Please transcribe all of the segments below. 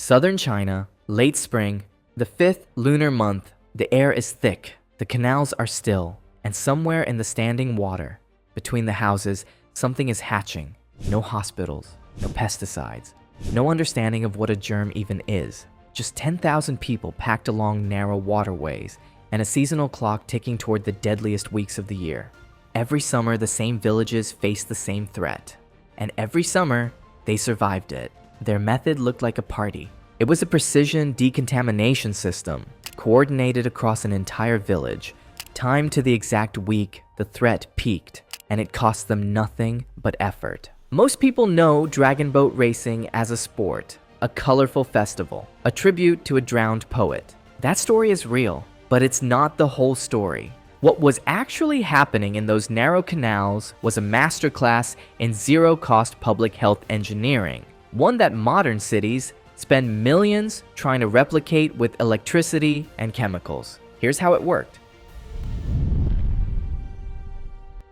Southern China, late spring, the 5th lunar month, the air is thick, the canals are still, and somewhere in the standing water, between the houses, something is hatching. No hospitals, no pesticides, no understanding of what a germ even is. Just 10,000 people packed along narrow waterways, and a seasonal clock ticking toward the deadliest weeks of the year. Every summer, the same villages faced the same threat. And every summer, they survived it. Their method looked like a party. It was a precision decontamination system, coordinated across an entire village, timed to the exact week the threat peaked, and it cost them nothing but effort. Most people know dragon boat racing as a sport, a colorful festival, a tribute to a drowned poet. That story is real, but it's not the whole story. What was actually happening in those narrow canals was a masterclass in zero-cost public health engineering, one that modern cities spend millions trying to replicate with electricity and chemicals. Here's how it worked.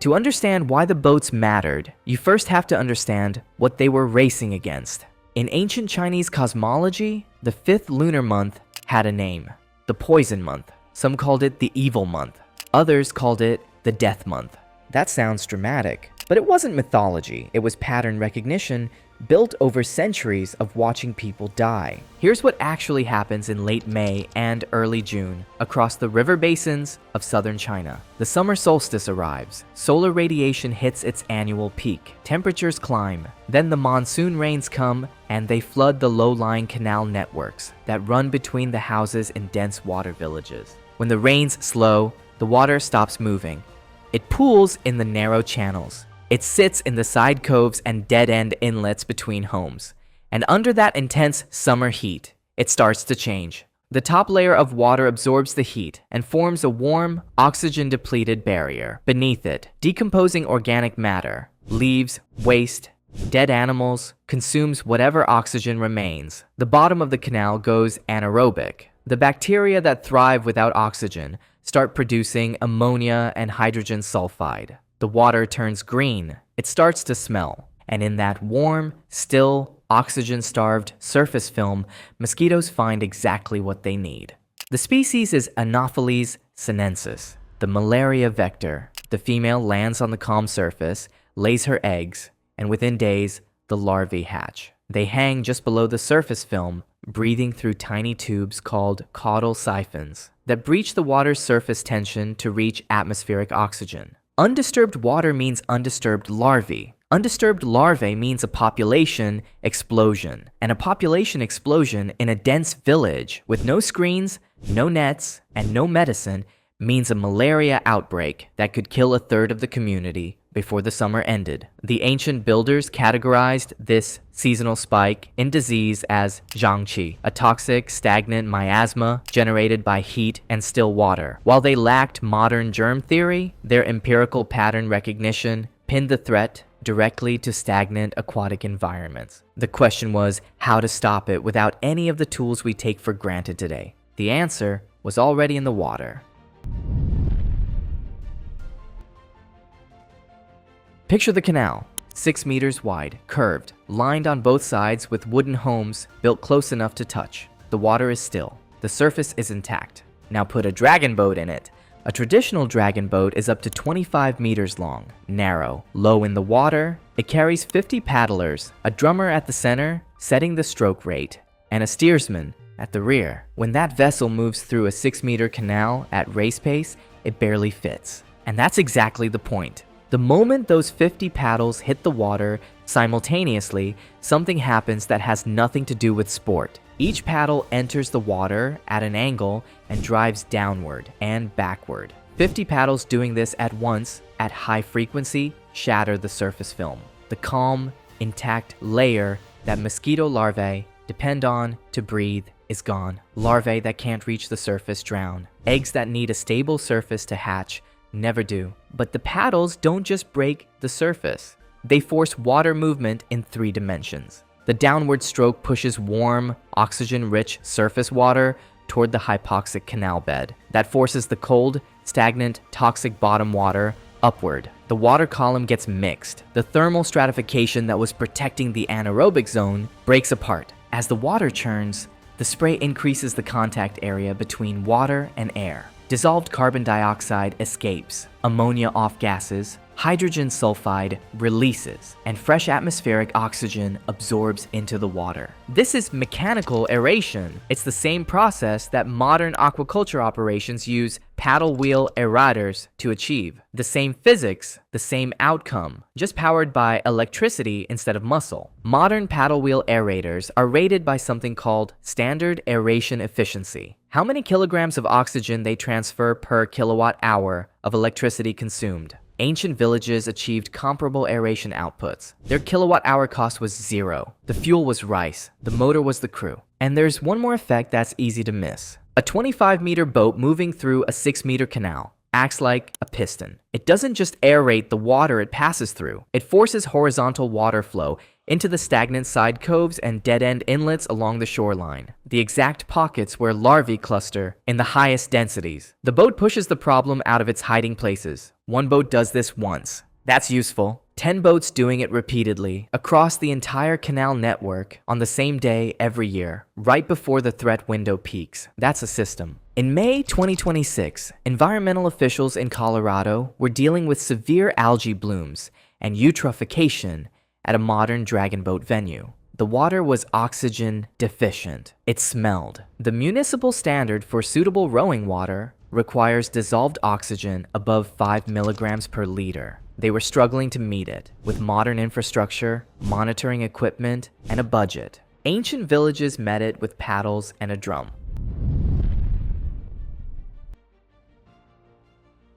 To understand why the boats mattered, you first have to understand what they were racing against. In ancient Chinese cosmology, the 5th lunar month had a name, the poison month. Some called it the evil month. Others called it the death month. That sounds dramatic, but it wasn't mythology. It was pattern recognition built over centuries of watching people die. Here's what actually happens in late May and early June across the river basins of southern China. The summer solstice arrives. Solar radiation hits its annual peak. Temperatures climb. Then the monsoon rains come and they flood the low-lying canal networks that run between the houses in dense water villages. When the rains slow, the water stops moving. It pools in the narrow channels. It sits in the side coves and dead-end inlets between homes. And under that intense summer heat, it starts to change. The top layer of water absorbs the heat and forms a warm, oxygen-depleted barrier. Beneath it, decomposing organic matter, leaves, waste, dead animals, consumes whatever oxygen remains. The bottom of the canal goes anaerobic. The bacteria that thrive without oxygen start producing ammonia and hydrogen sulfide. The water turns green. It starts to smell. And in that warm, still, oxygen-starved surface film, mosquitoes find exactly what they need. The species is Anopheles sinensis, the malaria vector. The female lands on the calm surface, lays her eggs, and within days, the larvae hatch. They hang just below the surface film, breathing through tiny tubes called caudal siphons that breach the water's surface tension to reach atmospheric oxygen. Undisturbed water means undisturbed larvae. Undisturbed larvae means a population explosion. And a population explosion in a dense village with no screens, no nets, and no medicine means a malaria outbreak that could kill a third of the community before the summer ended. The ancient builders categorized this seasonal spike in disease as zhangqi, a toxic, stagnant miasma generated by heat and still water. While they lacked modern germ theory, their empirical pattern recognition pinned the threat directly to stagnant aquatic environments. The question was how to stop it without any of the tools we take for granted today. The answer was already in the water. Picture the canal, 6 meters wide, curved, lined on both sides with wooden homes built close enough to touch. The water is still. The surface is intact. Now put a dragon boat in it. A traditional dragon boat is up to 25 meters long, narrow, low in the water. It carries 50 paddlers, a drummer at the center, setting the stroke rate, and a steersman at the rear. When that vessel moves through a 6-meter canal at race pace, it barely fits. And that's exactly the point. The moment those 50 paddles hit the water simultaneously, something happens that has nothing to do with sport. Each paddle enters the water at an angle and drives downward and backward. 50 paddles doing this at once at high frequency shatter the surface film, the calm, intact layer that mosquito larvae depend on to breathe is gone. Larvae that can't reach the surface drown. Eggs that need a stable surface to hatch never do. But the paddles don't just break the surface. They force water movement in 3 dimensions. The downward stroke pushes warm, oxygen-rich surface water toward the hypoxic canal bed. That forces the cold, stagnant, toxic bottom water upward. The water column gets mixed. The thermal stratification that was protecting the anaerobic zone breaks apart. As the water churns, the spray increases the contact area between water and air. Dissolved carbon dioxide escapes, ammonia off-gases, hydrogen sulfide releases, and fresh atmospheric oxygen absorbs into the water. This is mechanical aeration. It's the same process that modern aquaculture operations use paddle wheel aerators to achieve. The same physics, the same outcome, just powered by electricity instead of muscle. Modern paddle wheel aerators are rated by something called standard aeration efficiency. How many kilograms of oxygen they transfer per kilowatt hour of electricity consumed. Ancient villages achieved comparable aeration outputs. Their kilowatt-hour cost was 0. The fuel was rice. The motor was the crew. And there's one more effect that's easy to miss. A 25-meter boat moving through a 6-meter canal acts like a piston. It doesn't just aerate the water it passes through. It forces horizontal water flow into the stagnant side coves and dead-end inlets along the shoreline, the exact pockets where larvae cluster in the highest densities. The boat pushes the problem out of its hiding places. One boat does this once. That's useful. 10 boats doing it repeatedly across the entire canal network on the same day every year, right before the threat window peaks. That's a system. In May 2026, environmental officials in Colorado were dealing with severe algae blooms and eutrophication at a modern dragon boat venue. The water was oxygen deficient. It smelled. The municipal standard for suitable rowing water requires dissolved oxygen above 5 milligrams per liter. They were struggling to meet it. With modern infrastructure, monitoring equipment, and a budget, ancient villages met it with paddles and a drum.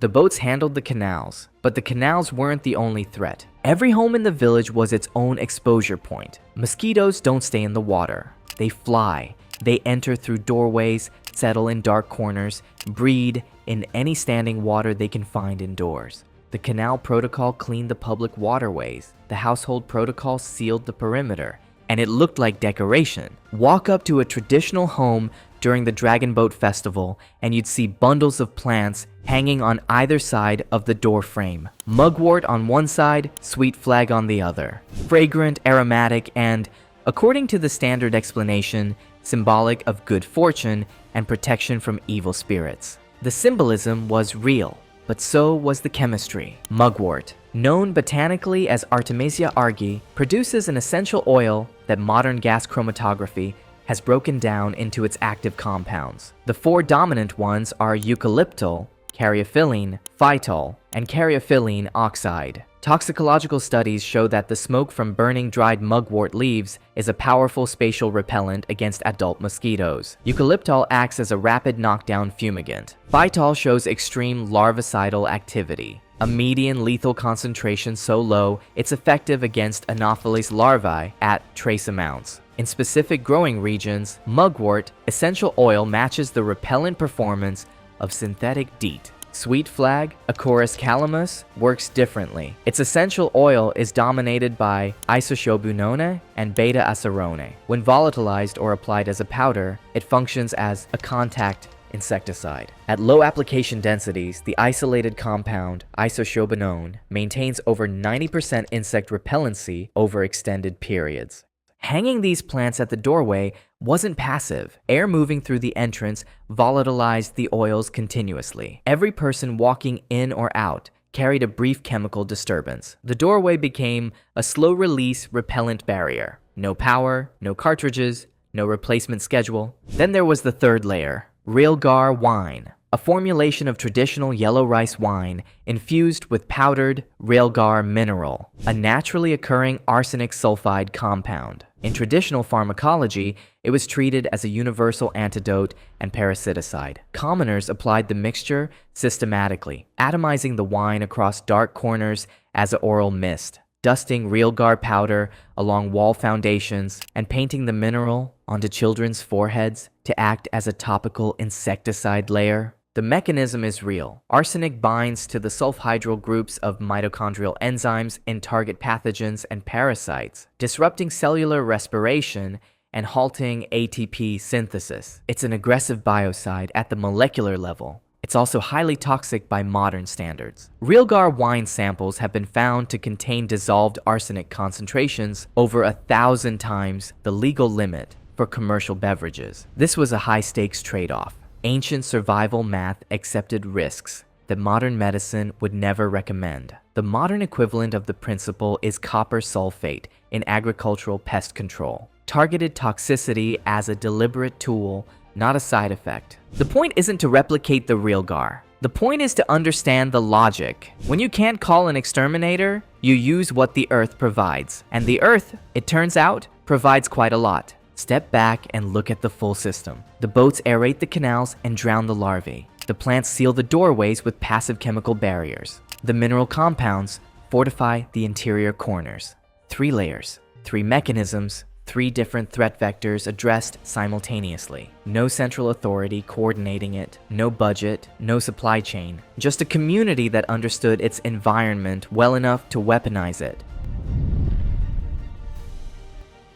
The boats handled the canals, but the canals weren't the only threat. Every home in the village was its own exposure point. Mosquitoes don't stay in the water. They fly. They enter through doorways, settle in dark corners, breed in any standing water they can find indoors. The canal protocol cleaned the public waterways. The household protocol sealed the perimeter. And it looked like decoration. Walk up to a traditional home during the Dragon Boat Festival and you'd see bundles of plants hanging on either side of the door frame. Mugwort on one side, sweet flag on the other. Fragrant, aromatic, and, according to the standard explanation, symbolic of good fortune and protection from evil spirits. The symbolism was real, but so was the chemistry. Mugwort, known botanically as Artemisia argi, produces an essential oil that modern gas chromatography has broken down into its active compounds. The 4 dominant ones are eucalyptol, caryophyllene, phytol, and caryophyllene oxide. Toxicological studies show that the smoke from burning dried mugwort leaves is a powerful spatial repellent against adult mosquitoes. Eucalyptol acts as a rapid knockdown fumigant. Phytol shows extreme larvicidal activity, a median lethal concentration so low it's effective against Anopheles larvae at trace amounts. In specific growing regions, mugwort essential oil matches the repellent performance of synthetic DEET. Sweet flag, Acorus calamus, works differently. Its essential oil is dominated by isotiobunone and beta-acerone. When volatilized or applied as a powder, it functions as a contact insecticide. At low application densities, the isolated compound, isotiobunone, maintains over 90% insect repellency over extended periods. Hanging these plants at the doorway wasn't passive. Air moving through the entrance volatilized the oils continuously. Every person walking in or out carried a brief chemical disturbance. The doorway became a slow-release repellent barrier. No power, no cartridges, no replacement schedule. Then there was the third layer, Realgar wine, a formulation of traditional yellow rice wine infused with powdered Realgar mineral, a naturally occurring arsenic sulfide compound. In traditional pharmacology, it was treated as a universal antidote and parasiticide. Commoners applied the mixture systematically, atomizing the wine across dark corners as an oral mist, dusting Realgar powder along wall foundations, and painting the mineral onto children's foreheads to act as a topical insecticide layer. The mechanism is real. Arsenic binds to the sulfhydryl groups of mitochondrial enzymes in target pathogens and parasites, disrupting cellular respiration and halting ATP synthesis. It's an aggressive biocide at the molecular level. It's also highly toxic by modern standards. Realgar wine samples have been found to contain dissolved arsenic concentrations over 1,000 times the legal limit for commercial beverages. This was a high-stakes trade-off. Ancient survival math accepted risks that modern medicine would never recommend. The modern equivalent of the principle is copper sulfate in agricultural pest control. Targeted toxicity as a deliberate tool, not a side effect. The point isn't to replicate the real GAR. The point is to understand the logic. When you can't call an exterminator, you use what the earth provides. And the earth, it turns out, provides quite a lot. Step back and look at the full system. The boats aerate the canals and drown the larvae. The plants seal the doorways with passive chemical barriers. The mineral compounds fortify the interior corners. 3 layers, 3 mechanisms, 3 different threat vectors addressed simultaneously. No central authority coordinating it, no budget, no supply chain. Just a community that understood its environment well enough to weaponize it.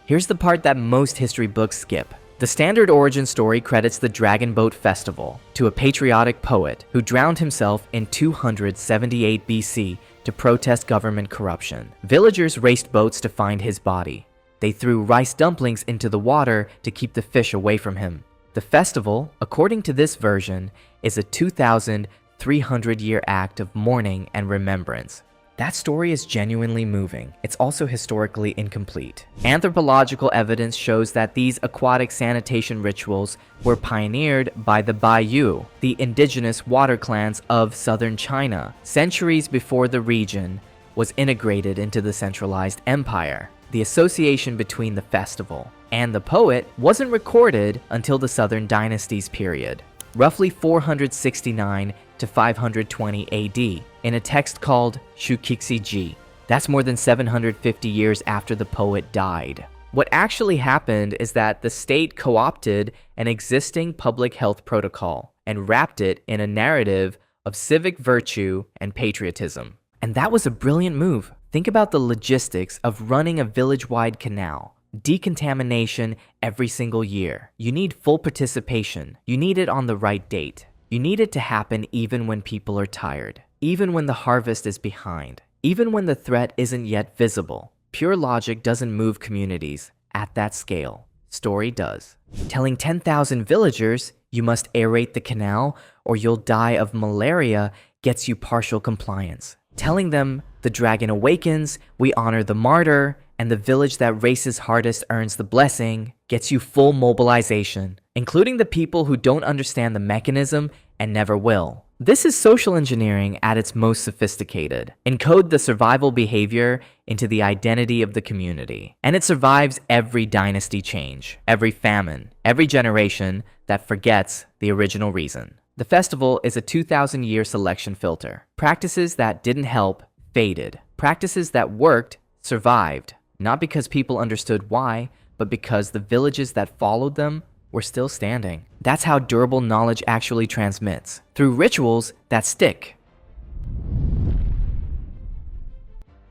Here's the part that most history books skip. The standard origin story credits the Dragon Boat Festival to a patriotic poet who drowned himself in 278 BC to protest government corruption. Villagers raced boats to find his body. They threw rice dumplings into the water to keep the fish away from him. The festival, according to this version, is a 2,300-year act of mourning and remembrance. That story is genuinely moving. It's also historically incomplete. Anthropological evidence shows that these aquatic sanitation rituals were pioneered by the Baiyu, the indigenous water clans of southern China, centuries before the region was integrated into the centralized empire. The association between the festival and the poet wasn't recorded until the Southern Dynasties period, roughly 469 to 520 AD, in a text called Shukixi-ji. That's more than 750 years after the poet died. What actually happened is that the state co-opted an existing public health protocol and wrapped it in a narrative of civic virtue and patriotism. And that was a brilliant move. Think about the logistics of running a village-wide canal. Decontamination every single year. You need full participation. You need it on the right date. You need it to happen even when people are tired, even when the harvest is behind, even when the threat isn't yet visible. Pure logic doesn't move communities at that scale. Story does. Telling 10,000 villagers you must aerate the canal or you'll die of malaria gets you partial compliance. Telling them the dragon awakens, we honor the martyr, and the village that races hardest earns the blessing gets you full mobilization, including the people who don't understand the mechanism and never will. This is social engineering at its most sophisticated. Encode the survival behavior into the identity of the community. And it survives every dynasty change, every famine, every generation that forgets the original reason. The festival is a 2,000-year selection filter. Practices that didn't help faded. Practices that worked survived, not because people understood why, but because the villages that followed them were still standing. That's how durable knowledge actually transmits, through rituals that stick.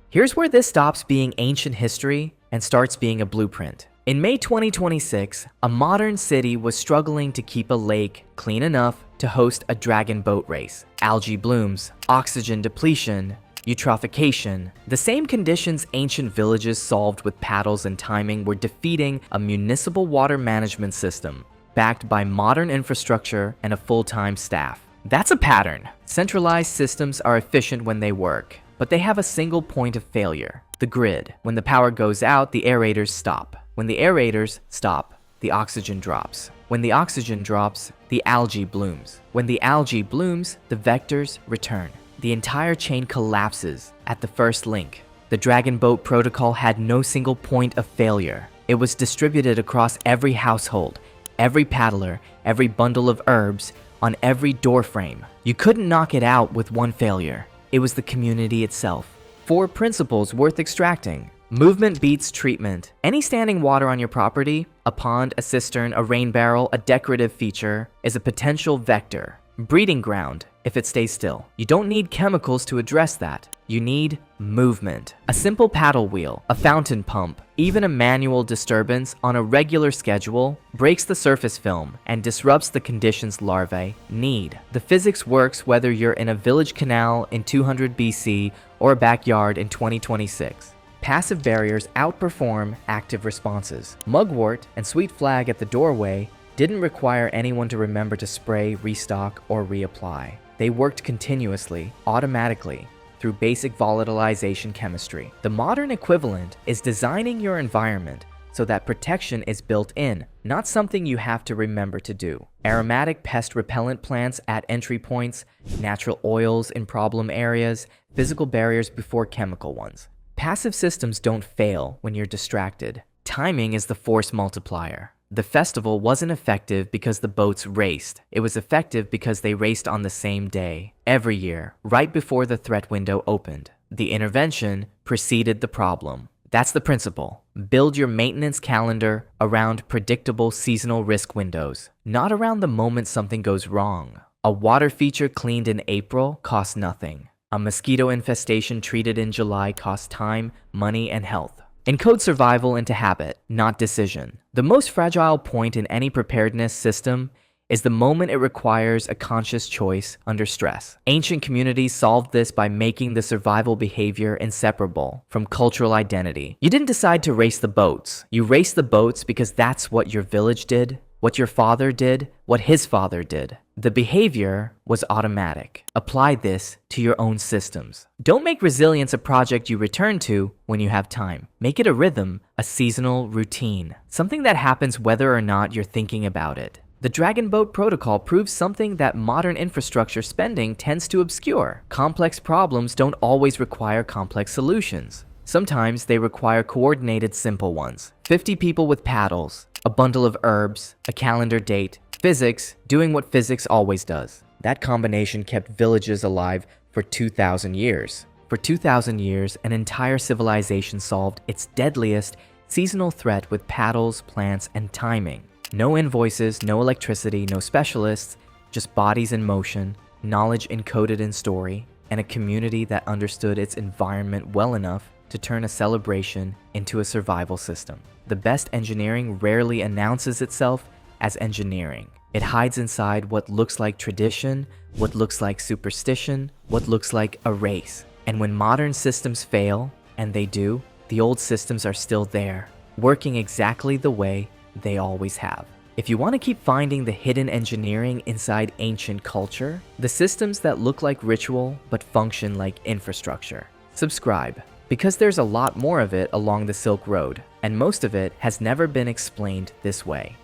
Here's where this stops being ancient history and starts being a blueprint. In May 2026, a modern city was struggling to keep a lake clean enough to host a dragon boat race. Algae blooms, oxygen depletion, eutrophication. The same conditions ancient villages solved with paddles and timing were defeating a municipal water management system, backed by modern infrastructure and a full-time staff. That's a pattern. Centralized systems are efficient when they work, but they have a single point of failure: the grid. When the power goes out, the aerators stop. When the aerators stop, the oxygen drops. When the oxygen drops, the algae blooms. When the algae blooms, the vectors return. The entire chain collapses at the first link. The Dragon Boat Protocol had no single point of failure. It was distributed across every household, every paddler, every bundle of herbs, on every doorframe. You couldn't knock it out with one failure. It was the community itself. 4 principles worth extracting. Movement beats treatment. Any standing water on your property, a pond, a cistern, a rain barrel, a decorative feature, is a potential vector. Breeding ground if it stays still. You don't need chemicals to address that. You need movement. A simple paddle wheel, a fountain pump, even a manual disturbance on a regular schedule breaks the surface film and disrupts the conditions larvae need. The physics works whether you're in a village canal in 200 BC or a backyard in 2026. Passive barriers outperform active responses. Mugwort and sweet flag at the doorway didn't require anyone to remember to spray, restock, or reapply. They worked continuously, automatically, through basic volatilization chemistry. The modern equivalent is designing your environment so that protection is built in, not something you have to remember to do. Aromatic pest repellent plants at entry points, natural oils in problem areas, physical barriers before chemical ones. Passive systems don't fail when you're distracted. Timing is the force multiplier. The festival wasn't effective because the boats raced. It was effective because they raced on the same day, every year, right before the threat window opened. The intervention preceded the problem. That's the principle. Build your maintenance calendar around predictable seasonal risk windows, not around the moment something goes wrong. A water feature cleaned in April costs nothing. A mosquito infestation treated in July costs time, money, and health. Encode survival into habit, not decision. The most fragile point in any preparedness system is the moment it requires a conscious choice under stress. Ancient communities solved this by making the survival behavior inseparable from cultural identity. You didn't decide to race the boats. You raced the boats because that's what your village did, what your father did, what his father did. The behavior was automatic. Apply this to your own systems. Don't make resilience a project you return to when you have time. Make it a rhythm, a seasonal routine, something that happens whether or not you're thinking about it. The Dragon Boat Protocol proves something that modern infrastructure spending tends to obscure. Complex problems don't always require complex solutions. Sometimes they require coordinated simple ones. 50 people with paddles, a bundle of herbs, a calendar date, physics doing what physics always does. That combination kept villages alive for 2,000 years. For 2,000 years, an entire civilization solved its deadliest seasonal threat with paddles, plants, and timing. No invoices, no electricity, no specialists, just bodies in motion, knowledge encoded in story, and a community that understood its environment well enough to turn a celebration into a survival system. The best engineering rarely announces itself as engineering. It hides inside what looks like tradition, what looks like superstition, what looks like a race. And when modern systems fail, and they do, the old systems are still there, working exactly the way they always have. If you want to keep finding the hidden engineering inside ancient culture, the systems that look like ritual but function like infrastructure, subscribe, because there's a lot more of it along the Silk Road, and most of it has never been explained this way.